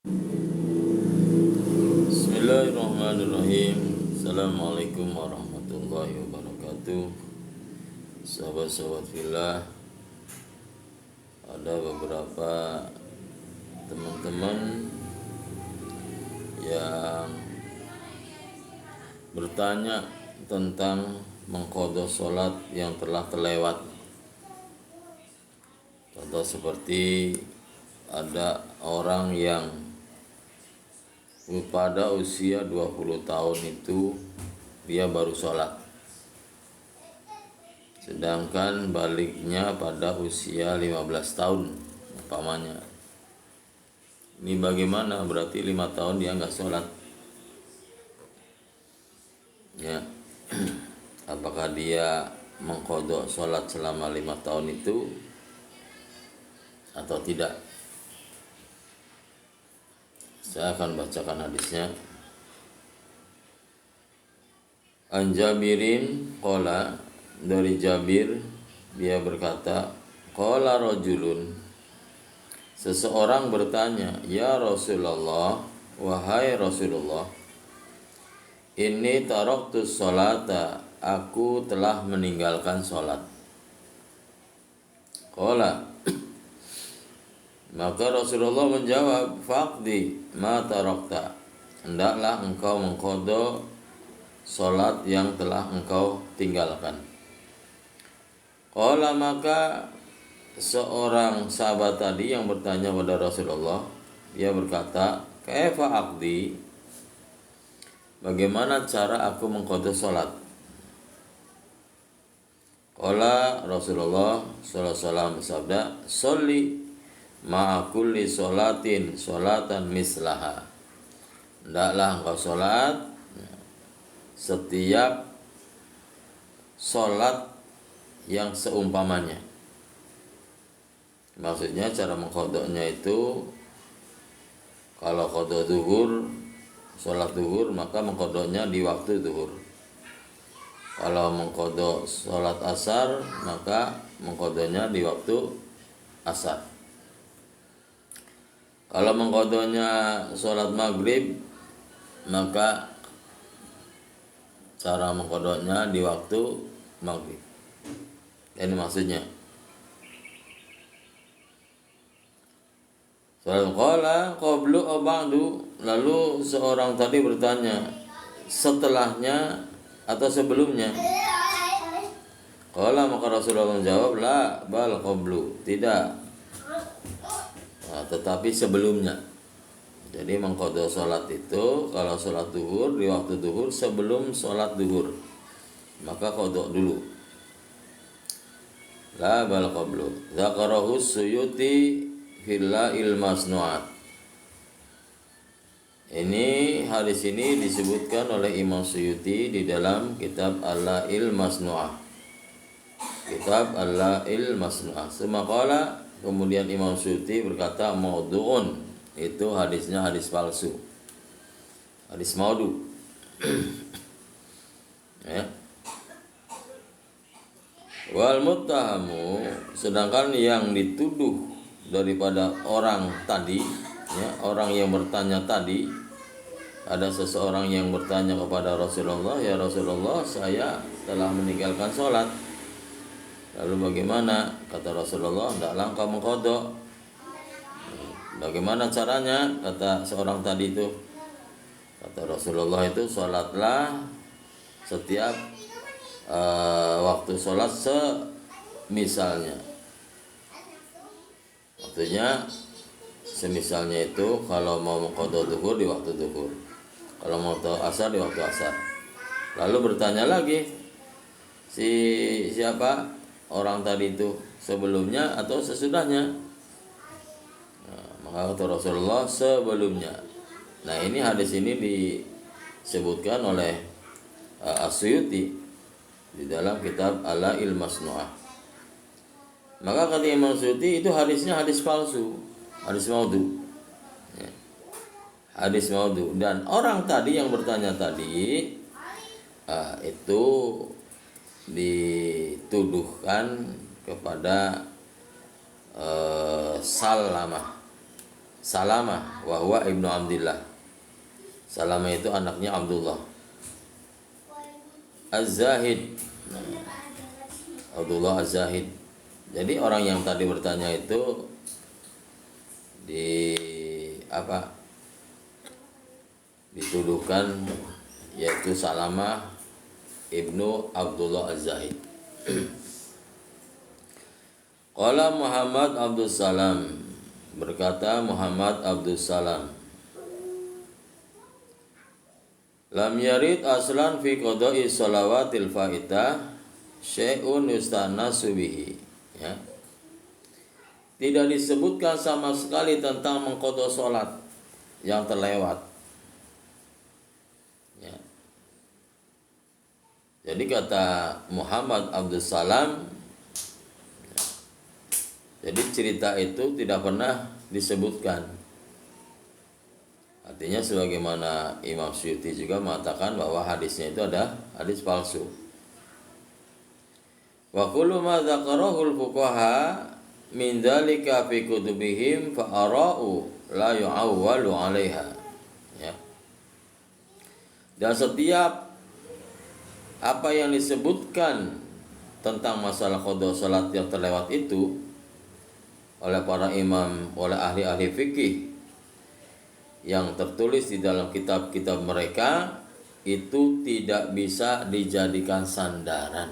Bismillahirrahmanirrahim. Assalamualaikum warahmatullahi wabarakatuh. Sahabat-sahabat fillah, ada beberapa teman-teman yang bertanya tentang mengqadha sholat yang telah terlewat. Contoh seperti ada orang yang pada usia 20 tahun itu dia baru sholat, sedangkan baliknya pada usia 15 tahun umpamanya. Ini bagaimana? Berarti 5 tahun dia nggak sholat ya. Apakah dia mengqadha sholat selama 5 tahun itu atau tidak? Saya akan bacakan hadisnya. An Jabirin qala, dari Jabir dia berkata, qala rajulun, seseorang bertanya, ya Rasulullah, wahai Rasulullah, inni taraktus sholata, aku telah meninggalkan sholat. Qala, maka Rasulullah menjawab, faqdi ma tarakta, hendaklah engkau mengqadha salat yang telah engkau tinggalkan. Qala, maka seorang sahabat tadi yang bertanya pada Rasulullah, dia berkata, kaifa aqdi, bagaimana cara aku mengqadha salat? Qala, Rasulullah sallallahu alaihi wasallam bersabda, sholli ma'a kulli sholatin sholatan mislaha, hendaklah engkau sholat setiap sholat yang seumpamanya. Maksudnya cara mengqadhanya itu, kalau qadha zuhur, sholat zuhur, maka mengqadhanya di waktu zuhur. Kalau mengqadha sholat asar, maka mengqadhanya di waktu asar. Kalau mengqadhanya sholat maghrib, maka cara mengqadhanya di waktu maghrib. Ini maksudnya. Qala qablu aw ba'du, lalu seorang tadi bertanya, setelahnya atau sebelumnya? Qala, maka Rasulullah menjawab, la bal qablu, tidak, tetapi sebelumnya. Jadi mengqadha salat itu, kalau salat zuhur di waktu zuhur, sebelum salat zuhur maka qadha dulu. La bal qablu. Dzakarahu Suyuti fil Masnu'at. Ini hadis ini disebutkan oleh Imam Suyuti di dalam kitab Al-La'il Masnu'ah. Kitab Al-La'il Masnu'ah. Semakala, kemudian Imam Suyuti berkata, maudhu'un, itu hadisnya hadis palsu, hadis maudhu. Ya. Wal muttahamu, sedangkan yang dituduh daripada orang tadi, ya, orang yang bertanya tadi, ada seseorang yang bertanya kepada Rasulullah, ya Rasulullah, saya telah meninggalkan sholat. Lalu bagaimana? Kata Rasulullah, hendaklah engkau mengqadha. Bagaimana caranya? Kata seorang tadi itu, kata Rasulullah itu, sholatlah setiap waktu sholat semisalnya. Maksudnya semisalnya itu, kalau mau mengqadha zuhur di waktu zuhur, kalau mau asar di waktu asar. Lalu bertanya lagi, siapa orang tadi itu, sebelumnya atau sesudahnya? Maka kata Rasulullah, sebelumnya. Nah, ini hadis ini disebutkan oleh As-Suyuti di dalam kitab Al-La'il Masnu'ah. Maka kata Imam Suyuti, itu hadisnya hadis palsu, hadis maudhu, ya. Hadis maudhu. Dan orang tadi yang bertanya tadi, itu dituduhkan kepada Salamah Salamah wa huwa ibnu Abdillah. Salamah itu anaknya Abdullah. Az-Zahid, Abdullah Az-Zahid. Jadi orang yang tadi bertanya itu dituduhkan, yaitu Salamah ibnu Abdullah Az-Zahid. Qala Muhammad Abdus Salam, berkata Muhammad Abdus Salam, lam yarid aslan fi qada'i shalawatil faitah syai'un yustanasu bihi. Ya. Tidak disebutkan sama sekali tentang mengqada salat yang terlewat. Ya. Jadi kata Muhammad Abdus Salam, jadi cerita itu tidak pernah disebutkan. Artinya sebagaimana Imam Suyuti juga mengatakan bahwa hadisnya itu ada hadis palsu. Wa kullu ma dzakarahu al-fuqaha min dzalika fi kutubihim fa ara'u la yu'awwalu 'alaiha. Ya. Dan setiap apa yang disebutkan tentang masalah qada salat yang terlewat itu oleh para imam, oleh ahli-ahli fikih yang tertulis di dalam kitab-kitab mereka, itu tidak bisa dijadikan sandaran.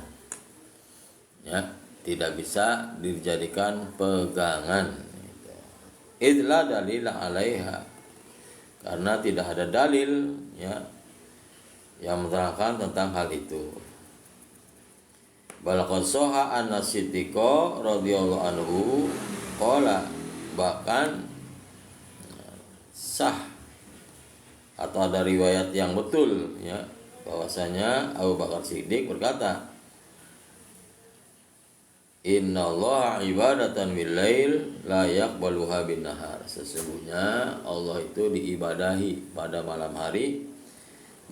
Ya, tidak bisa dijadikan pegangan. Idla dalil 'alaiha. Karena tidak ada dalil, ya, yang menerangkan tentang hal itu. Balaqad sahha an-Siddiq radhiyallahu anhu qala, bahkan sah atau ada riwayat yang betul, ya, bahwasanya Abu Bakar Siddiq berkata, innallaha ibadatan bil lail la yaqbaluha bin nahar. Sesungguhnya Allah itu diibadahi pada malam hari,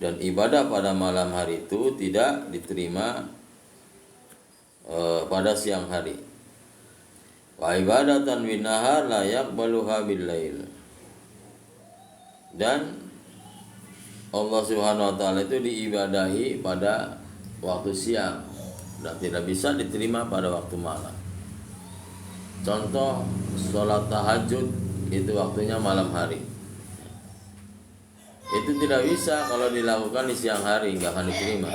dan ibadah pada malam hari itu tidak diterima pada siang hari. Wa ibadatan bin nahar la yaqbaluha bil lail. Dan Allah Subhanahu wa taala itu diibadahi pada waktu siang dan tidak bisa diterima pada waktu malam. Contoh, sholat tahajud itu waktunya malam hari. Itu tidak bisa kalau dilakukan di siang hari, nggak akan diterima.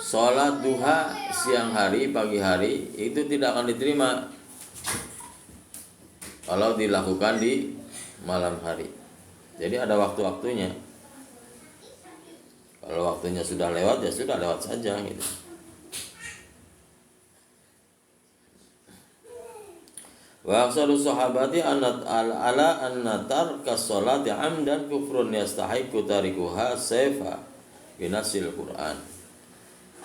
Sholat duha siang hari, pagi hari, itu tidak akan diterima kalau dilakukan di malam hari. Jadi ada waktu-waktunya. Kalau waktunya sudah lewat, ya sudah lewat saja gitu. Wa aksaru sahabati ala annatar kasolati amdan kufrun yastahiqu tarikuha sayfa binasil Quran.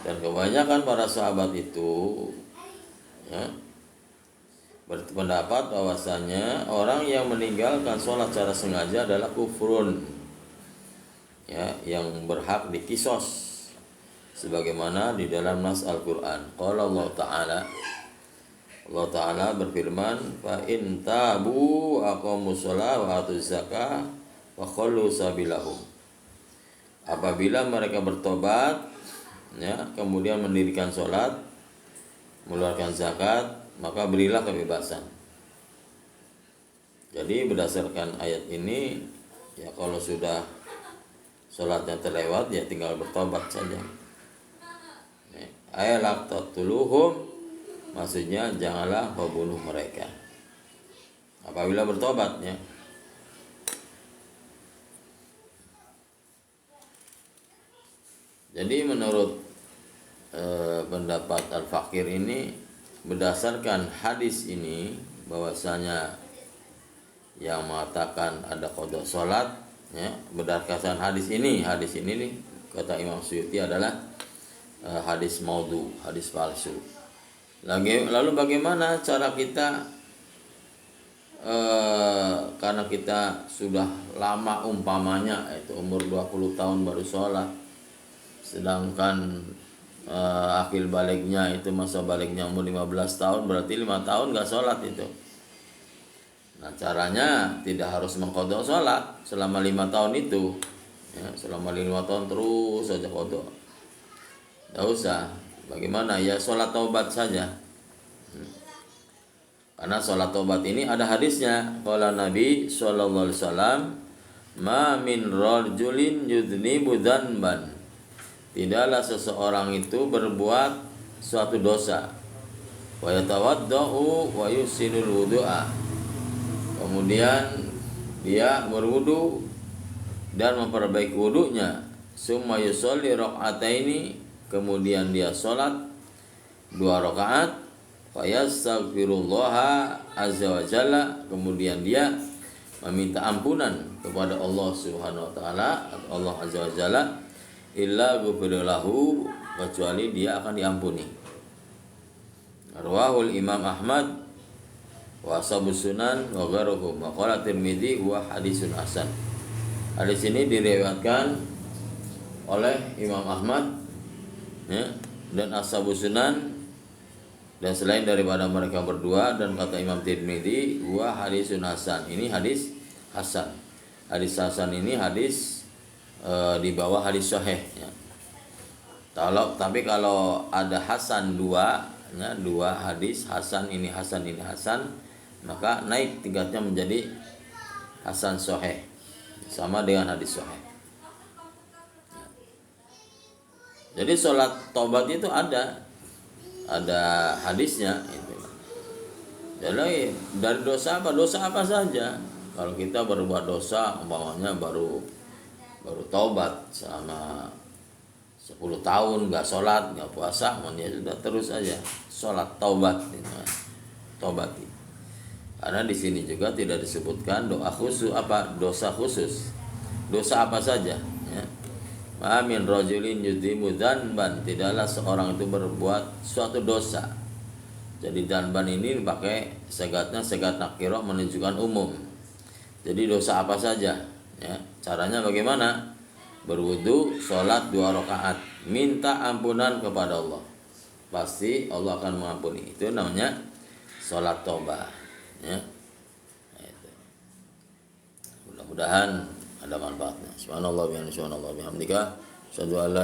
Dan kebanyakan para sahabat itu, ya, berpendapat bahwasanya orang yang meninggalkan sholat secara sengaja adalah kufrun, ya, yang berhak dikisos sebagaimana di dalam nas Al-Qur'an. Qala Allah Ta'ala berfirman, fa in tabu aqamus shalah wa atuz zakah wa khallu sabilahum. Apabila mereka bertobat, ya, kemudian mendirikan sholat, mengeluarkan zakat, maka berilah kebebasan. Jadi berdasarkan ayat ini, ya, kalau sudah sholatnya terlewat, ya tinggal bertobat saja. Ayat taqtuluhum, maksudnya janganlah membunuh mereka apabila bertobatnya. Jadi menurut pendapat Al-Fakir ini, berdasarkan hadis ini, bahwasanya yang mengatakan ada qada salat, ya, berdasarkan hadis ini nih, kata Imam Suyuti adalah hadis maudhu, hadis palsu. Lalu bagaimana cara kita, karena kita sudah lama umpamanya itu umur 20 tahun baru sholat, sedangkan akil baliknya itu masa baliknya umur 15 tahun, berarti 5 tahun nggak sholat itu. Nah caranya tidak harus mengqadha sholat selama 5 tahun itu, ya, selama 5 tahun terus saja qadha, nggak usah. Bagaimana ya, sholat taubat saja. Karena sholat taubat ini ada hadisnya. Qala Nabi sallallahu alaihi wasallam, ma min rajulin yudhnibu dzanban, tidaklah seseorang itu berbuat suatu dosa, wa yatawaddau wa yusinul wudu'a, kemudian dia berwudu dan memperbaiki wudunya, summa yusolli rakaataini, kemudian dia sholat 2 rakaat, fayastaghfirullaha azza wa jalla, kemudian dia meminta ampunan kepada Allah Subhanahu wa taala atau Allah azza wa jalla, illa ghufiralahu, kecuali dia akan diampuni. Rawahul Imam Ahmad wa ashabus sunan wa ghairuhum, wa qala Tirmidzi huwa hadisun hasan. Hadis ini diriwayatkan oleh Imam Ahmad, ya, dan ashabus sunan, dan selain daripada mereka berdua, dan kata Imam Tirmidzi huwa hadisun hasan, ini hadis hasan. Hadis hasan ini hadis di bawah hadis sahih, ya. Tapi kalau ada hasan 2, ya, 2 hadis hasan ini hasan, maka naik tingkatnya menjadi hasan sahih, sama dengan hadis sahih. Jadi sholat taubat itu ada hadisnya itu. Jadi dari dosa apa saja. Kalau kita berbuat dosa, umpamanya baru taubat selama 10 tahun nggak sholat, nggak puasa, ya sudah terus aja sholat taubat, gitu. Taubati. Karena di sini juga tidak disebutkan dosa khusus. Dosa apa saja, ya. Ma min rajulin yudhimu dzanban, tidaklah seorang itu berbuat suatu dosa. Jadi dzanban ini dipakai segatnya segat nakirah, menunjukkan umum. Jadi dosa apa saja, ya. Caranya bagaimana? Berwudu, sholat 2 rakaat, minta ampunan kepada Allah, pasti Allah akan mengampuni. Itu namanya sholat taubat, ya. Mudah-mudahan ada manfaatnya. Subhanallah bihamdika, asyhadu an la